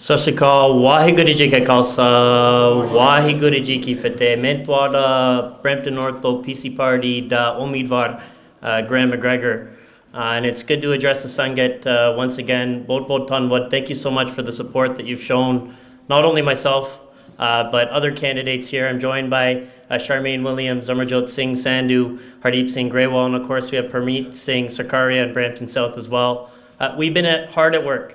ਸਤਿ ਸ਼੍ਰੀ ਅਕਾਲ ਵਾਹਿਗੁਰੂ ਜੀ ਕਾ ਖਾਲਸਾ ਵਾਹਿਗੁਰੂ ਜੀ ਕੀ ਫਤਿਹ ਮੈਂ ਤੁਹਾਡਾ Brampton North ਤੋਂ PC party ਦਾ ਉਮੀਦਵਾਰ Graham McGregor and it's good to address the Sangat once again ਬਹੁਤ ਧੰਨਵਾਦ. Thank you so much for the support that you've shown not only myself but other candidates here. I'm joined by Charmaine Williams, Amarjot Singh Sandhu, Hardeep Singh Grewal, and of course we have Parmeet Singh Sarkaria in Brampton South as well. We've been hard at work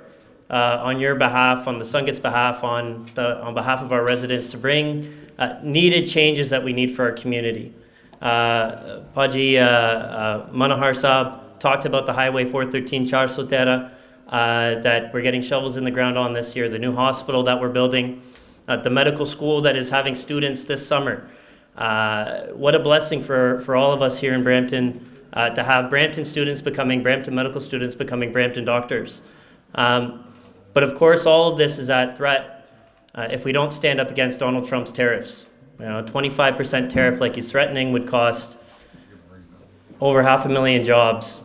on your behalf, on the Sangat's behalf, on behalf of our residents to bring needed changes that we need for our community. Paji Manohar Saab talked about the Highway 413 Char Sotera that we're getting shovels in the ground on this year, the new hospital that we're building, the medical school that is having students this summer. What a blessing for all of us here in Brampton to have Brampton students becoming, Brampton medical students becoming Brampton doctors. But of course, all of this is at threat if we don't stand up against Donald Trump's tariffs. 25% tariff like he's threatening would cost over 500,000 jobs,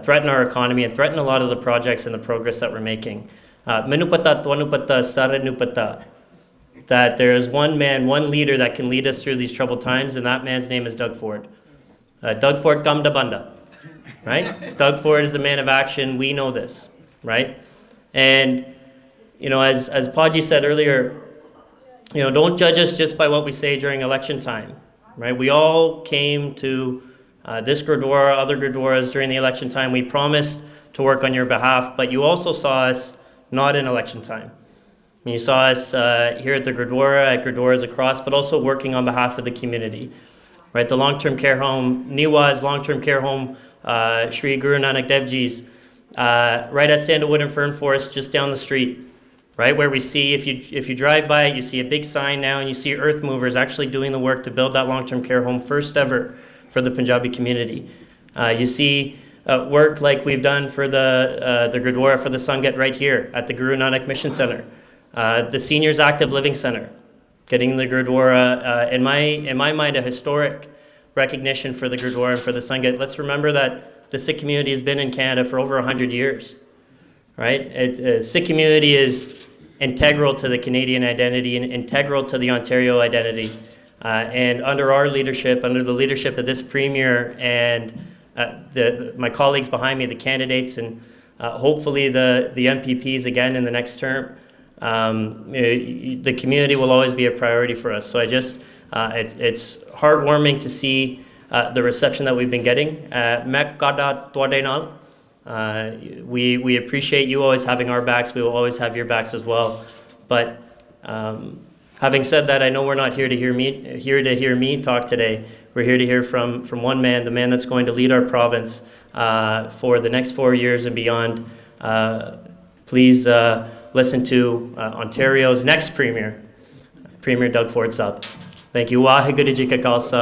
threaten our economy, and threaten a lot of the projects and the progress that we're making. Mainu pata, tuanu pata, saranu pata, that there is one man, one leader that can lead us through these troubled times, and that man's name is Doug Ford. Doug Ford kam da banda, right? Doug Ford is a man of action. We know this, right? And as Paji said earlier, don't judge us just by what we say during election time, right? We all came to this Gurdwara, other Gurdwaras during the election time. We promised to work on your behalf, but you also saw us not in election time. You saw us here at the Gurdwara, at Gurdwaras across, but also working on behalf of the community, right? The long-term care home, Niwa's long-term care home, Shri Guru Nanak Dev Ji's, right at Sandalwood and Fern Forest, just down the street, right, where we see, if you drive by it, you see a big sign now, and you see earth movers actually doing the work to build that long-term care home, first ever for the Punjabi community. You see work like we've done for the Gurdwara, for the Sangat right here at the Guru Nanak Mission Center, the Seniors Active Living Center, getting the Gurdwara, in my mind, a historic recognition for the Gurdwara and for the Sangat. Let's remember that the Sikh community has been in Canada for over 100 years, right? Sikh community is integral to the Canadian identity and integral to the Ontario identity. And under our leadership, under the leadership of this Premier and my colleagues behind me, the candidates, and hopefully the MPPs again in the next term, the community will always be a priority for us. So it's heartwarming to see the reception that we've been getting. We appreciate you always having our backs. We will always have your backs as well. But having said that, I know we're not here to hear me talk today. We're here to hear from one man, the man that's going to lead our province for the next 4 years and beyond. Please listen to Ontario's next Premier, Premier Doug Ford Saab. Thank you. Waheguru ji ka khalsa,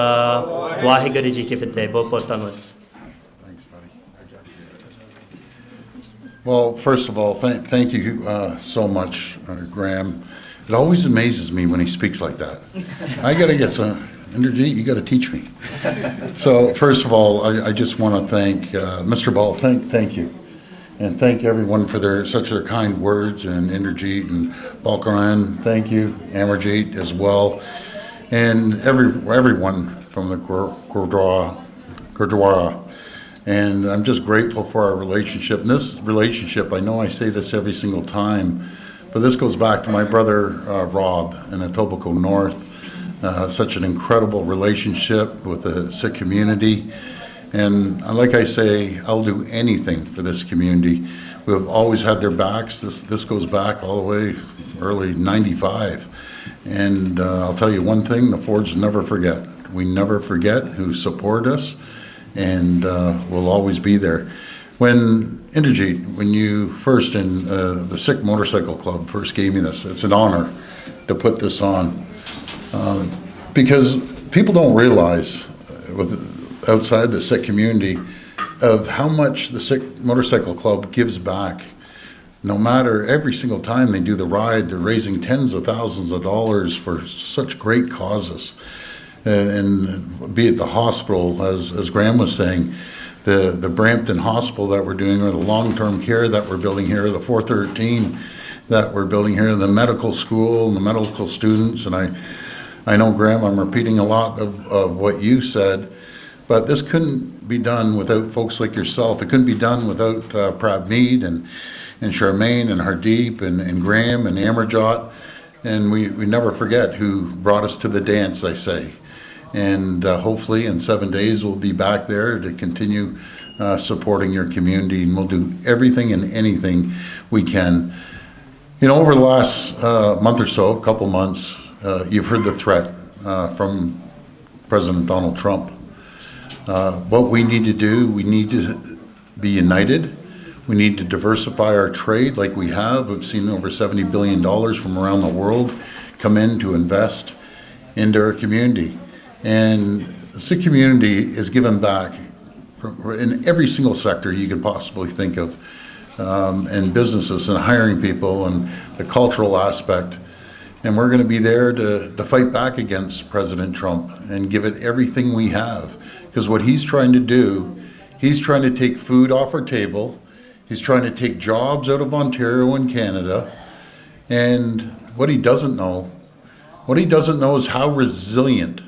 Waheguru ji ki fateh. Bahut dhanyawad. Thanks, buddy. Well, first of all, thank you so much, Graham. It always amazes me when he speaks like that. I got to get some energy. You got to teach me. So, first of all, I just want to thank Mr. Ball. Thank you, and thank everyone for such their kind words and Inderjeet and Balkaran. Thank you, Amarjeet as well. And everyone from the Gurdwara. And I'm just grateful for our relationship. And this relationship, I know I say this every single time, but this goes back to my brother Rob in Etobicoke North. Such an incredible relationship with the Sikh community. And like I say, I'll do anything for this community. We've always had their backs. This goes back all the way early 95. And I'll tell you one thing, the Fords never forget. We never forget who support us, and we'll always be there. When you first in the Sikh Motorcycle Club first gave me this, it's an honor to put this on. Because people don't realize outside the Sikh community of how much the Sikh Motorcycle Club gives back. No matter, every single time they do the ride, they're raising tens of thousands of dollars for such great causes. And be it the hospital, as Graham was saying, the Brampton Hospital that we're doing, or the long-term care that we're building here, the 413, that we're building here, the medical school and the medical students. And I know, Graham, I'm repeating a lot of what you said, but this couldn't be done without folks like yourself. It couldn't be done without Prav Mead and Charmaine and Hardeep and Graham and Amarjot. And we never forget who brought us to the dance, I say. And hopefully in 7 days we'll be back there to continue supporting your community, and we'll do everything and anything we can. You know, over the last month or so, a couple months, you've heard the threat from President Donald Trump. What we need to do, we need to be united. We need to diversify our trade like we have. We've seen over $70 billion from around the world come in to invest into our community. And the community is given back in every single sector you could possibly think of, and businesses and hiring people and the cultural aspect. And we're going to be there to fight back against President Trump and give it everything we have. Because what he's trying to do, he's trying to take food off our table. He's trying to take jobs out of Ontario and Canada. And what he doesn't know is how resilient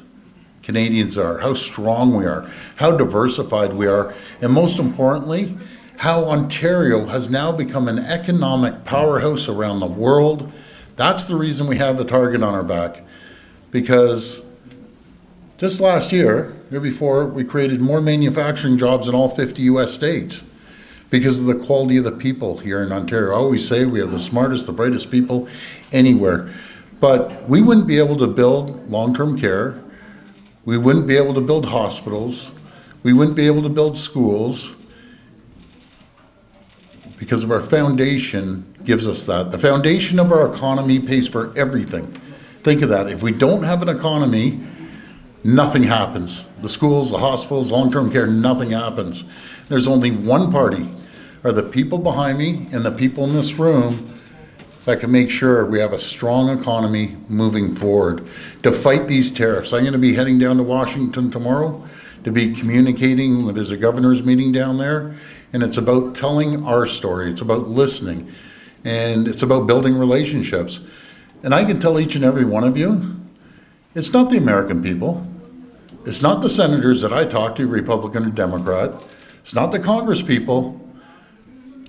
Canadians are, how strong we are, how diversified we are, and most importantly, how Ontario has now become an economic powerhouse around the world. That's the reason we have a target on our back, because just last year before, we created more manufacturing jobs in all 50 US states because of the quality of the people here in Ontario. I always say we have the smartest, the brightest people anywhere. But we wouldn't be able to build long-term care. We wouldn't be able to build hospitals. We wouldn't be able to build schools because of our foundation gives us that. The foundation of our economy pays for everything. Think of that. If we don't have an economy, nothing happens. The schools, the hospitals, long-term care, nothing happens. There's only one party, are the people behind me and the people in this room that can make sure we have a strong economy moving forward to fight these tariffs. I'm going to be heading down to Washington tomorrow to be communicating. There's a governor's meeting down there, and it's about telling our story. It's about listening, and it's about building relationships. And I can tell each and every one of you, it's not the American people. It's not the senators that I talk to, Republican or Democrat. It's not the Congress people.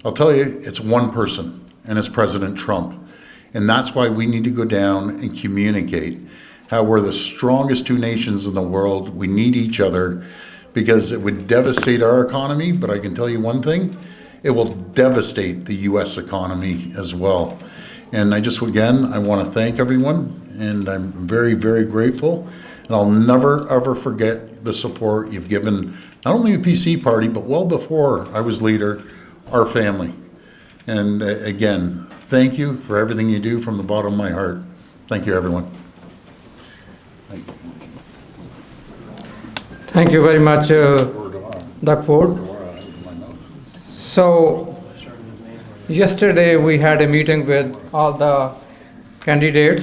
I'll tell you, it's one person. And it's President Trump. And that's why we need to go down and communicate how we're the strongest two nations in the world. We need each other because it would devastate our economy. But I can tell you one thing, it will devastate the U.S. economy as well. And I want to thank everyone. And I'm very, very grateful. And I'll never, ever forget the support you've given, not only the PC party, but well before I was leader, our family. And again, thank you for everything you do from the bottom of my heart. Thank you, everyone. Thank you very much, Doug Ford. So, yesterday we had a meeting with all the candidates